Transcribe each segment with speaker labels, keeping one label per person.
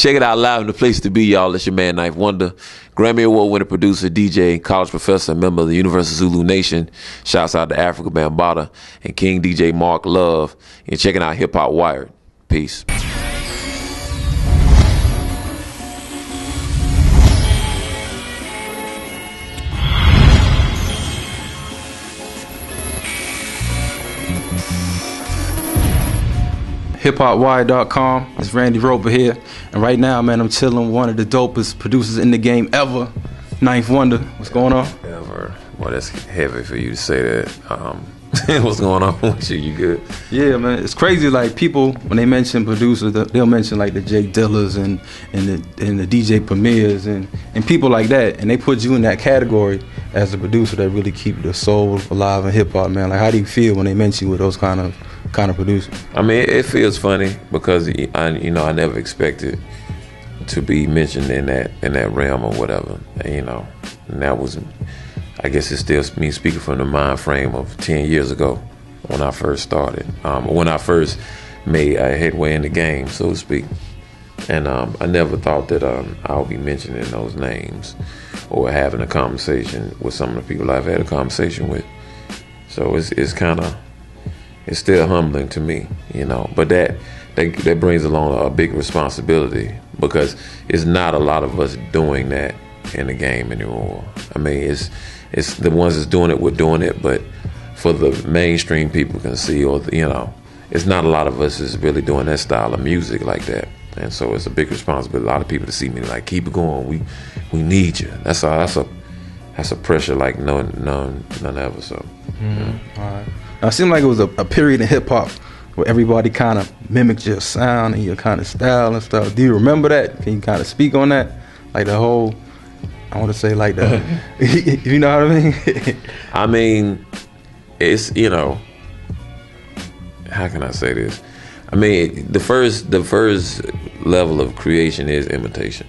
Speaker 1: Check it out live in the place to be, y'all. It's your man, Knife Wonder. Grammy Award winning producer, DJ, college professor, member of the Universal Zulu Nation. Shouts out to Africa Bambaataa and King DJ Mark Love. And checking out Hip Hop Wired. Peace.
Speaker 2: hiphopwire.com. It's Randy Roper here, and right now, man, I'm chilling with one of the dopest producers in the game ever, Knife Wonder. What's going on?
Speaker 1: Ever. Well, that's heavy for you to say that. What's going on with you? You good?
Speaker 2: Yeah, man. It's crazy. Like, people, when they mention producers, they'll mention like the Jay Dillers and the DJ Premiers and people like that, and they put you in that category as a producer that really keep the soul alive in hip hop, man. Like, how do you feel when they mention you with those kind of producer?
Speaker 1: I mean, it feels funny because I never expected to be mentioned in that realm or whatever. And that was, I guess it's still me speaking from the mind frame of 10 years ago when I first started, when I first made a headway in the game, so to speak. And I never thought that I would be mentioning those names or having a conversation with some of the people I've had a conversation with. So it's kind of, it's still humbling to me, but that brings along a big responsibility because it's not a lot of us doing that in the game anymore. I mean, it's the ones that's doing it, we're doing it, but for the mainstream people can see, or it's not a lot of us is really doing that style of music like that. And so it's a big responsibility. A lot of people to see me like, keep it going. We need you. That's a pressure like none ever. So.
Speaker 2: Mm-hmm. All right. Now, it seemed like it was a period in hip hop where everybody kind of mimicked your sound and your kind of style and stuff. Do you remember that? Can you kind of speak on that? Like the whole, I want to say like the, you know what I mean?
Speaker 1: I mean, it's, how can I say this? I mean, the first level of creation is imitation.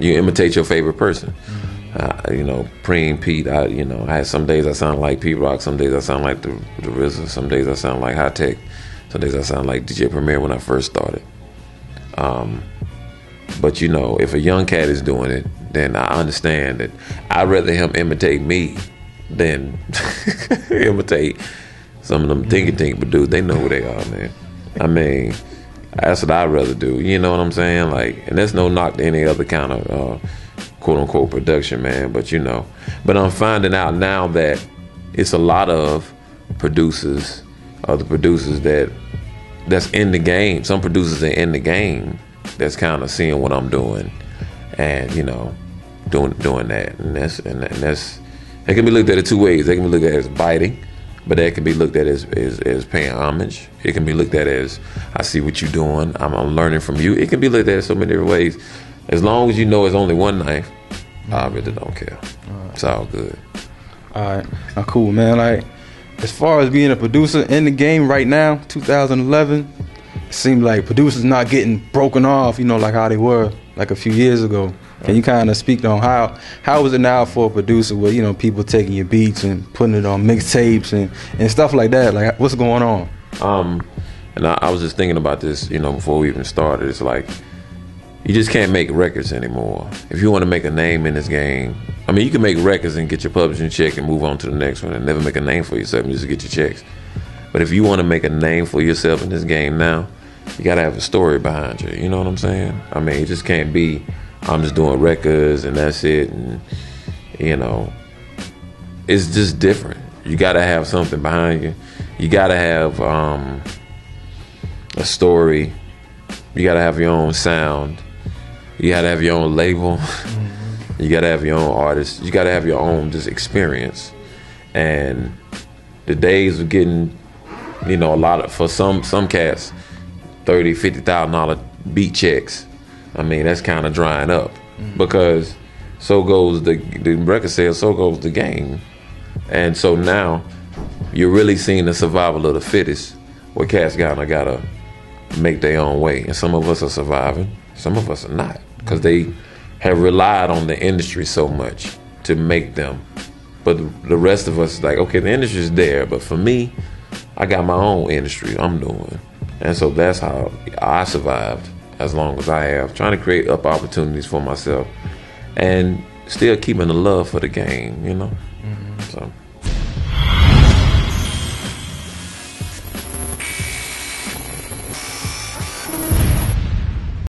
Speaker 1: You imitate your favorite person. Preem, Pete, I had some days I sound like Pete Rock, some days I sound like the RZA, some days I sound like High Tech, some days I sound like DJ Premier when I first started. But if a young cat is doing it, then I understand that I'd rather him imitate me than imitate some of them thinky but they know who they are, man. I mean, that's what I'd rather do. You know what I'm saying? Like, and there's no knock to any other kind of quote unquote production, man. But but I'm finding out now that it's a lot of producers, the producers that's in the game. Some producers are in the game that's kind of seeing what I'm doing, and doing that, and that's it can be looked at in two ways. They can be looked at as biting, but that can be looked at as paying homage. It can be looked at as, I see what you're doing, I'm learning from you. It can be looked at so many different ways. As long as it's only one knife, I really don't care. Right. It's all good.
Speaker 2: All right. Now, cool, man. Like, as far as being a producer in the game right now, 2011, it seems like producers not getting broken off, like how they were like a few years ago. Can you kind of speak on how is it now for a producer with, people taking your beats and putting it on mixtapes and stuff like that? Like, what's going on?
Speaker 1: And I was just thinking about this, before we even started. It's like, you just can't make records anymore. If you want to make a name in this game, I mean, you can make records and get your publishing check and move on to the next one and never make a name for yourself and just get your checks. But if you want to make a name for yourself in this game now, you got to have a story behind you. You know what I'm saying? I mean, it just can't be, I'm just doing records and that's it. And, it's just different. You got to have something behind you. You got to have a story. You got to have your own sound. You got to have your own label. Mm-hmm. You got to have your own artist. You got to have your own just experience. And the days of getting, a lot of, for some cats, $30,000, $50,000 beat checks. I mean, that's kind of drying up because so goes the record sales, so goes the game. And so now you're really seeing the survival of the fittest, where cats gotta make their own way. And some of us are surviving, some of us are not, because they have relied on the industry so much to make them. But the rest of us is like, okay, the industry's there, but for me, I got my own industry I'm doing. And so that's how I survived as long as I have, trying to create up opportunities for myself, and still keeping the love for the game. You know, so.